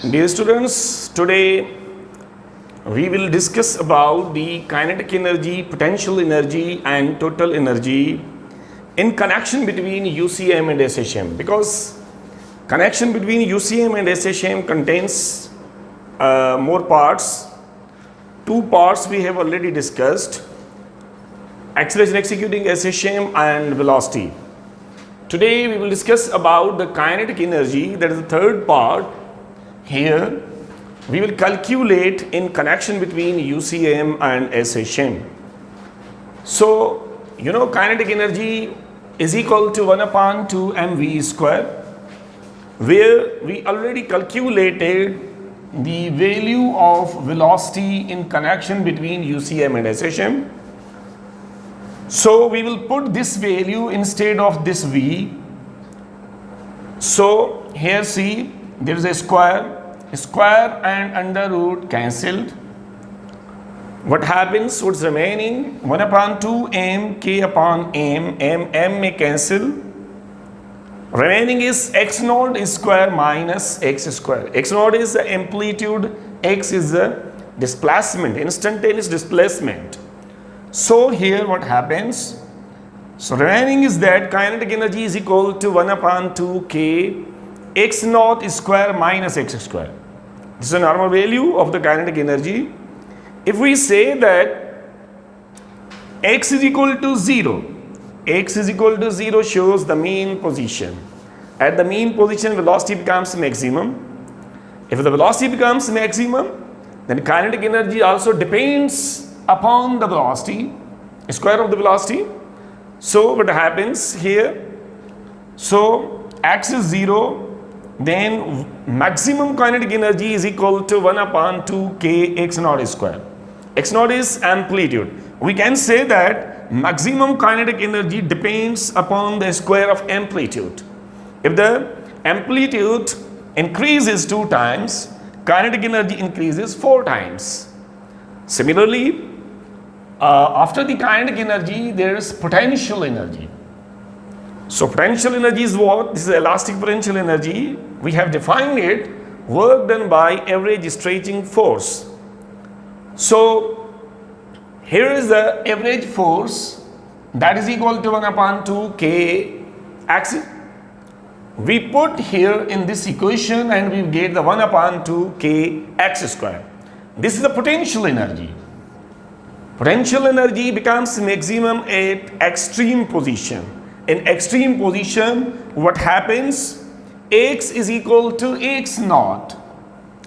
Dear students, today we will discuss about the kinetic energy, potential energy and total energy in connection between UCM and SHM, because connection between UCM and SHM contains more parts. Two parts we have already discussed: acceleration executing SHM and velocity. Today we will discuss about the kinetic energy, that is the third part. Here we will calculate in connection between UCM and SHM. So, kinetic energy is equal to 1 upon 2 mv square, where we already calculated the value of velocity in connection between UCM and SHM. So we will put this value instead of this v. So here see, there is a square and under root cancelled. What happens? What's remaining? 1 upon 2 m k upon m may cancel. Remaining is x naught square minus x square. X naught is the amplitude, x is the displacement, instantaneous displacement. So here what happens? So remaining is that kinetic energy is equal to 1 upon 2 k x naught square minus x square. This is a normal value of the kinetic energy. If we say that x is equal to 0, x is equal to 0 shows the mean position. At the mean position, velocity becomes maximum. If the velocity becomes maximum, then kinetic energy also depends upon the velocity, square of the velocity. So what happens here? So x is 0, then maximum kinetic energy is equal to 1 upon 2 k x naught square. X naught is amplitude. We can say that maximum kinetic energy depends upon the square of amplitude. If the amplitude increases 2 times, kinetic energy increases 4 times. Similarly, after the kinetic energy, there is potential energy. So potential energy is what? This is elastic potential energy. We have defined it, work done by average stretching force. So here is the average force, that is equal to 1 upon 2 k x. We put here in this equation and we get the 1 upon 2 k x square. This is the potential energy. Potential energy becomes maximum at extreme position. In extreme position, what happens? X is equal to x naught.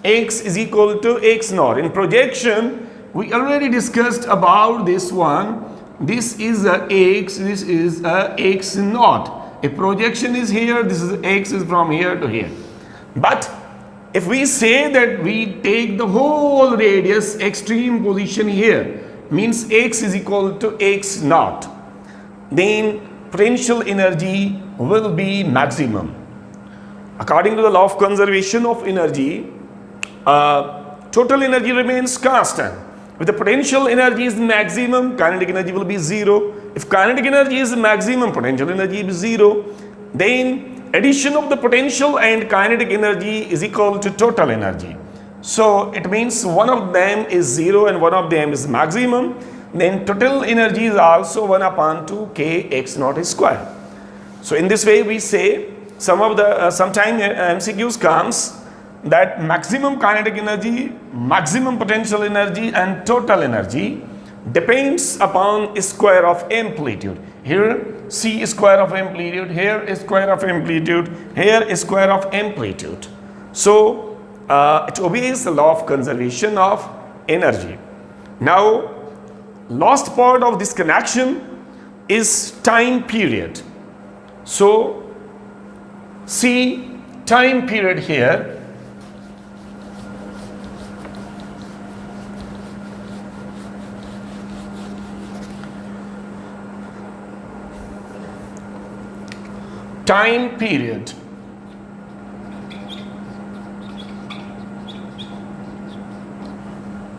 X is equal to x naught. In projection, we already discussed about this one. This is a x, this is a x naught. A projection is here, this is x is from here to here. But if we say that we take the whole radius, extreme position here, means x is equal to x naught, then potential energy will be maximum. According to the law of conservation of energy, total energy remains constant. If the potential energy is maximum, kinetic energy will be 0. If kinetic energy is maximum, potential energy is 0. Then addition of the potential and kinetic energy is equal to total energy. So it means one of them is 0 and one of them is maximum. Then total energy is also 1 upon 2 k x naught square. So in this way we say, sometime MCQs comes that maximum kinetic energy, maximum potential energy and total energy depends upon square of amplitude. Here c square of amplitude, here is square of amplitude, here is square of amplitude. So it obeys the law of conservation of energy. Now last part of this connection is time period. So see time period here. Time period.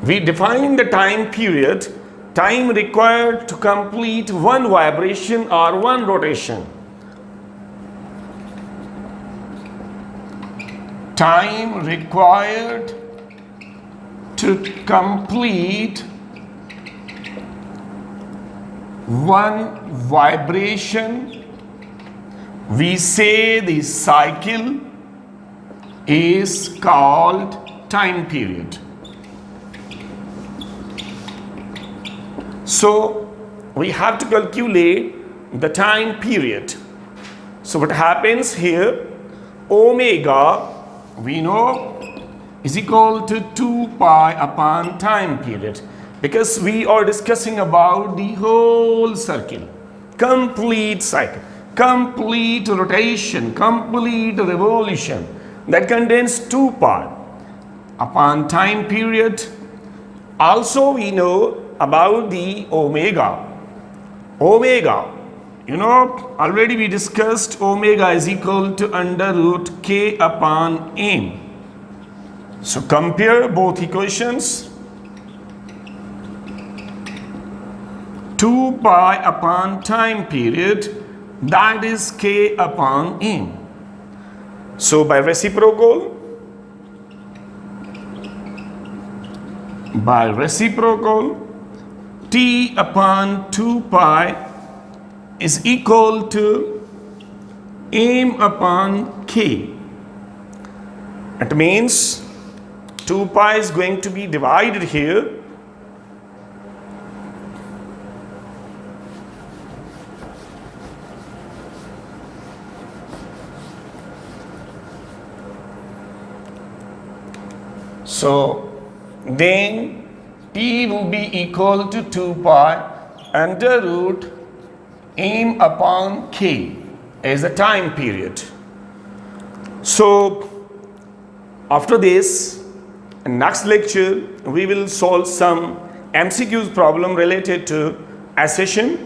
We define the time period, time required to complete one vibration or one rotation. time required to complete one vibration, we say the cycle is called time period. So we have to calculate the time period. So what happens here, omega we know is equal to 2 pi upon time period, because we are discussing about the whole circle, complete cycle, complete rotation, complete revolution, that contains 2 pi upon time period. Also we know about the omega. You know, already we discussed omega is equal to under root k upon m. So compare both equations. 2 pi upon time period, that is k upon m. So by reciprocal, t upon 2 pi is equal to m upon k. It means 2 pi is going to be divided here. So then t will be equal to 2 pi under root m upon k as the time period. So after this, in next lecture we will solve some MCQs problem related to SHM